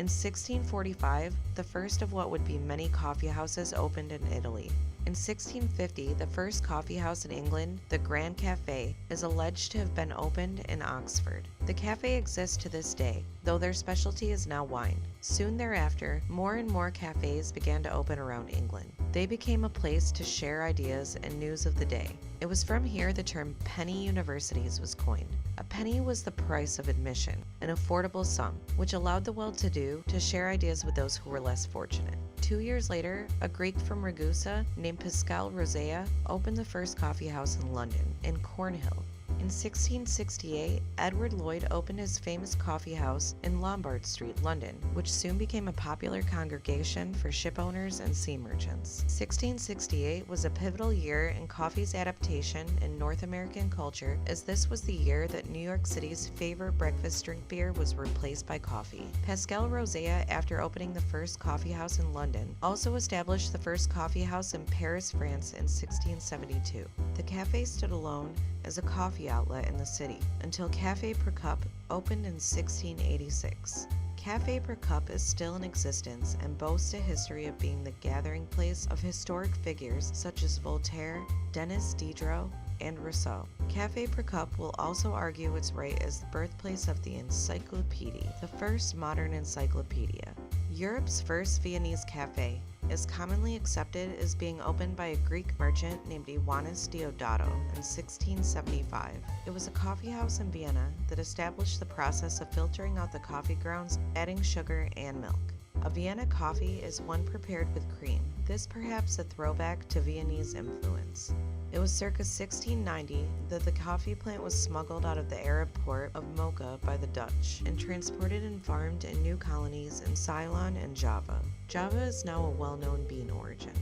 In 1645, the first of what would be many coffee houses opened in Italy. In 1650, the first coffee house in England, the Grand Café, is alleged to have been opened in Oxford. The cafe exists to this day, though their specialty is now wine. Soon thereafter, more and more cafes began to open around England. They became a place to share ideas and news of the day. It was from here the term penny universities was coined. A penny was the price of admission, an affordable sum, which allowed the well-to-do to share ideas with those who were less fortunate. 2 years later, a Greek from Ragusa named Pascal Rosea opened the first coffee house in London, in Cornhill. In 1668, Edward Lloyd opened his famous coffee house in Lombard Street, London, which soon became a popular congregation for shipowners and sea merchants. 1668 was a pivotal year in coffee's adaptation in North American culture, as this was the year that New York City's favorite breakfast drink beer was replaced by coffee. Pascal Rosea, after opening the first coffee house in London, also established the first coffee house in Paris, France in 1672. The cafe stood alone as a coffee outlet in the city until Café Per Cup opened in 1686. Café Per Cup is still in existence and boasts a history of being the gathering place of historic figures such as Voltaire, Denis Diderot, and Rousseau. Café Per Cup will also argue its right as the birthplace of the encyclopedia, the first modern encyclopedia. Europe's first Viennese cafe is commonly accepted as being opened by a Greek merchant named Ioannis Diodato in 1675. It was a coffee house in Vienna that established the process of filtering out the coffee grounds, adding sugar and milk. A Vienna coffee is one prepared with cream, this perhaps a throwback to Viennese influence. It was circa 1690 that the coffee plant was smuggled out of the Arab port of Mocha by the Dutch and transported and farmed in new colonies in Ceylon and Java. Java is now a well-known bean origin.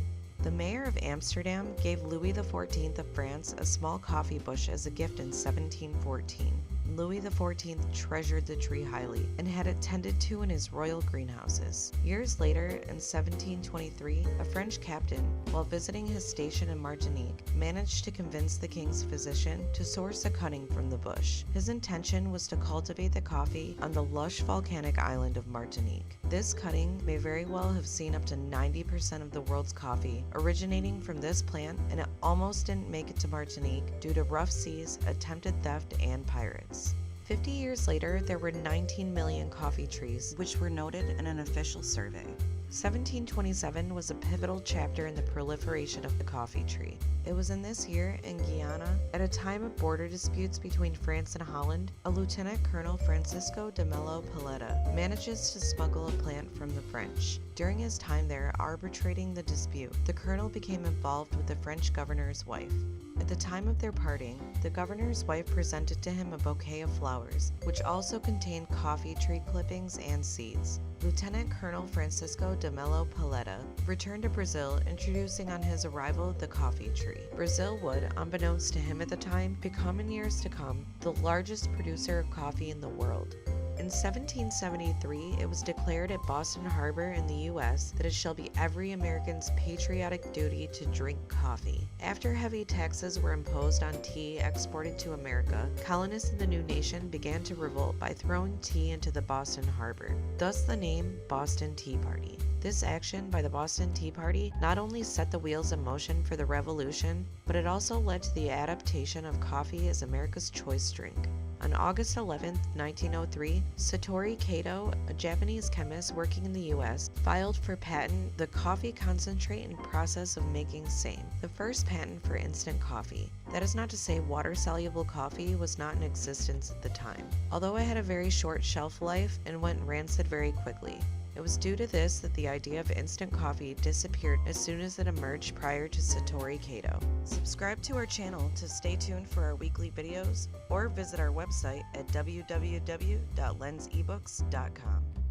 The mayor of Amsterdam gave Louis XIV of France a small coffee bush as a gift in 1714. Louis XIV treasured the tree highly and had it tended to in his royal greenhouses. Years later, in 1723, a French captain, while visiting his station in Martinique, managed to convince the king's physician to source a cutting from the bush. His intention was to cultivate the coffee on the lush volcanic island of Martinique. This cutting may very well have seen up to 90% of the world's coffee originating from this plant, and it almost didn't make it to Martinique due to rough seas, attempted theft, and pirates. 50 years later, there were 19 million coffee trees, which were noted in an official survey. 1727 was a pivotal chapter in the proliferation of the coffee tree. It was in this year, in Guyana, at a time of border disputes between France and Holland, a Lieutenant Colonel Francisco de Melo Paleta manages to smuggle a plant from the French. During his time there arbitrating the dispute, the colonel became involved with the French governor's wife. At the time of their parting, the governor's wife presented to him a bouquet of flowers, which also contained coffee tree clippings and seeds. Lieutenant Colonel Francisco de Melo Paleta returned to Brazil, introducing on his arrival the coffee tree. Brazil would, unbeknownst to him at the time, become in years to come the largest producer of coffee in the world. In 1773, it was declared at Boston Harbor in the U.S. that it shall be every American's patriotic duty to drink coffee. After heavy taxes were imposed on tea exported to America, colonists in the new nation began to revolt by throwing tea into the Boston Harbor, thus the name Boston Tea Party. This action by the Boston Tea Party not only set the wheels in motion for the revolution, but it also led to the adaptation of coffee as America's choice drink. On August 11, 1903, Satoru Kato, a Japanese chemist working in the U.S., filed for patent the coffee concentrate and process of making same, the first patent for instant coffee. That is not to say water-soluble coffee was not in existence at the time, although it had a very short shelf life and went rancid very quickly. It was due to this that the idea of instant coffee disappeared as soon as it emerged prior to Satoru Kato. Subscribe to our channel to stay tuned for our weekly videos, or visit our website at www.lensebooks.com.